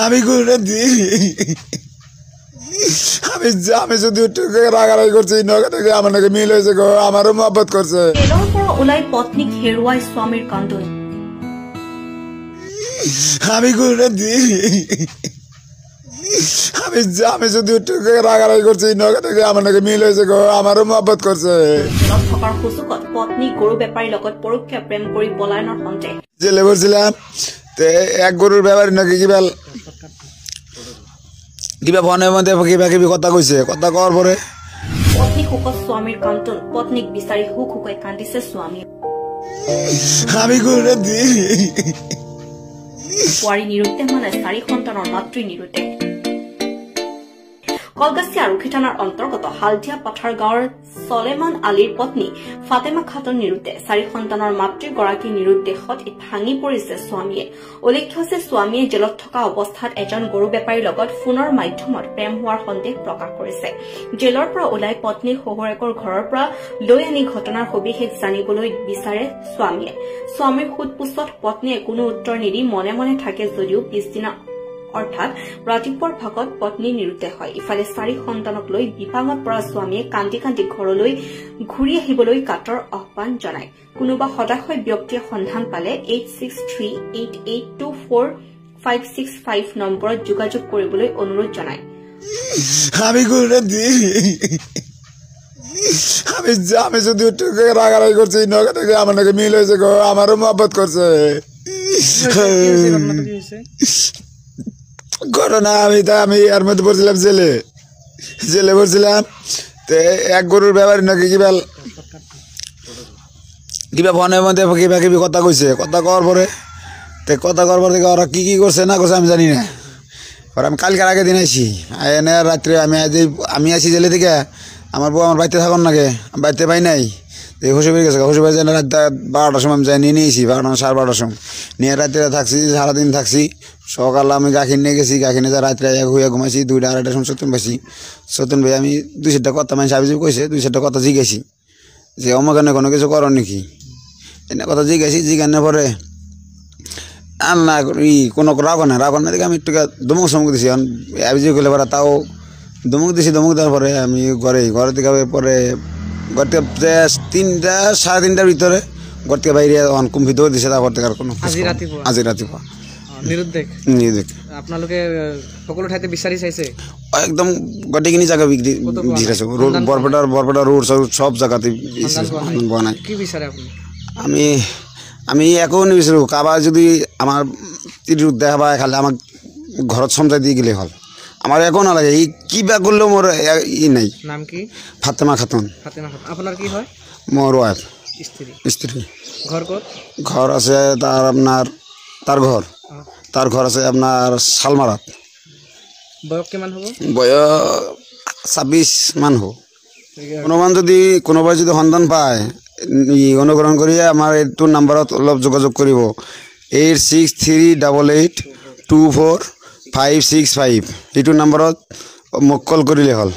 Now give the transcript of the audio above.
আমি কৰে দিই আমি যদি ৰাগাৰাগি কৰছি নগে থেকে আমাৰ নাকি মিল হয়েছে গো আমাৰও মহব্বত কৰছে জেলৰ পৰা ওলাই পত্নীক হেৰুৱাই স্বামীৰ কান্দোন আমি করে দিই আমি যদি রাগারাগি করছি নগে থেকে আমার নাকি মিল হয়েছে গো আমারও মহব্বত করছে জেলত থকাৰ সুযোগত পত্নী গৰু বেপাৰীৰ লগত পৰোক্ষে প্ৰেম কৰি পলায়নৰ সন্দেহ জেলে বলছিলাম এক গরুর ব্যাপারী নাকি কিবা ফোনের মধ্যে কিবা কিবি কথা কইছে কথা কওয়ার পরে পত্নী শোকত স্বামীৰ কান্দোন পত্নীক বিচাৰি হুক হুকাই কান্দিছে স্বামী আমি কৰে দিই বোৱাৰী নিৰুদ্দেশ মানে 4 সন্তানৰ মাতৃ নিৰুদ্দেশ কলগাছি আৰক্ষী থানাৰ অন্তৰ্গত হালদিয়া পাথাৰ গাঁৱৰ সলেমান আলীৰ পত্নী ফাতেমা খাতুন নিৰুদ্দেশ 4 সন্তানৰ মাতৃগৰাকী নিৰুদ্দেশত ভাঙি পৰিছে স্বামীয়ে উল্লেখ্য হৈছে স্বামীয়ে জেলত থকা অৱস্থাত এজন গৰু বেপাৰীৰ লগত ফোনৰ মাধ্যমত প্ৰেম হোৱাৰ সন্দেহ প্ৰকাশ কৰিছে জেলৰ পৰা ওলাই পত্নীৰ শহুৰেকৰ ঘৰৰ পৰা লৈ আনি ঘটনাৰ সবিশেষ জানিবলৈ বিচাৰে স্বামীয়ে স্বামীৰ সুধপোছত পত্নীয়ে কোনো উত্তৰ নিদি মনে মনে থাকে যদিও পিছদিনা অৰ্থাৎ ৰাতিপুৱাৰ ভাগত পত্নী নিৰুদ্দেশ হয় ইফালে 4 সন্তানক লৈ বিপাঙত পৰা স্বামীয়ে কান্দি কান্দি ঘৰলৈ ঘূৰি আহিবলৈ কাতৰ আহ্বান জনায় কোনোবা সদায় ব্যক্তিয়ে সন্ধান পালে 8638824565 নম্বৰত যোগাযোগ কৰিবলৈ অনুৰোধ জনায় আমি করে দিই আমি যদি রাগারাগি করছি নগে থেকে আমার নাকি মিল হয়েছে গো আমারও মহব্বত করছে ঘটনা আমি এর মধ্যে পড়ছিলাম জেলে পড়ছিলাম এক গরুর ব্যাপারী নাকি কিবা ফোনের মধ্যে কিবা কিবি কথা কইছে কথা কওয়ার পরে থেকে ওরা কি করছে না করছে আমি জানি না আর আমি কালকের আগে দিন আইছি এনে রাত্রে আমি আইছি জেলে থেকে আমার বউ আমার বাড়িতে থাকুন নাকি বাড়িতে পাই নাই এই হুসুবের গেছে হুসুবের যেন রাত 12টার সময় আমি যাই নিয়ে নিয়েছি 12:30 সময় নিয়ে রাত্রে থাকছি সারাদিন থাকছি সকালে আমি গাখির নিয়ে গেছি গাখির নিয়ে রাত্রে হইয়া ঘুমাইছি 2টা-2:30টার সময় সত্যন পাইছি সত্যন ভাই আমি 2-4টা কথা মানে সাবিজ কইছে 2-4টা কথা জিজ্ঞাসি যে অমকানে কোনো কিছু করো নাকি এনে কথা জিজ্ঞাসার পরে আর না কোনো রাগ না দেখে আমি একটু দমক সমুক দিছি অভিযোগ করলে পরে তাও দমক দেওয়ার পরে আমি ঘরে থেকে পরে ঘর থেকে 3টা-3:30টার ভিতরে ঘর থেকে বাইরে কুম্ফি দৌড় দিছে তারপর থেকে আর কোনো আজি ৰাতিপুৱা নিৰুদ্দেশ আপোনালোকে সকলো ঠাইতে বিচাৰি চাইছে একদম গোটেইখিনি জায়গা বিচাৰিছো বৰপেটা ৰোড সব জায়গাতে বনাই কি বিচাৰে আপুনি আমি একো নিবিচাৰো কাৰোবাৰ যদি আমাৰ তিৰুদ্দেশ বা খালে আমাক ঘৰত সমজাই দি গেলে হল আমার একো নালাগে এই কিবা করলেও মোর নাই নাম কি ফাতেমা খাতুন আপনার কি হয় মোর ওয়াইফ স্ত্রী ঘর কত ঘর আছে তার আপনার তার ঘর আছে আপনার শালমারাত বয়স কিমান হব বয়স 26 মান হব কোনোবাই যদি সন্ধান পায় অনুগ্রহণ কৰি আমাৰ এইটো নাম্বাৰত অলপ যোগাযোগ কৰিব 8638824565 এইটো নাম্বাৰত মোক কল কৰিলে হ'ল।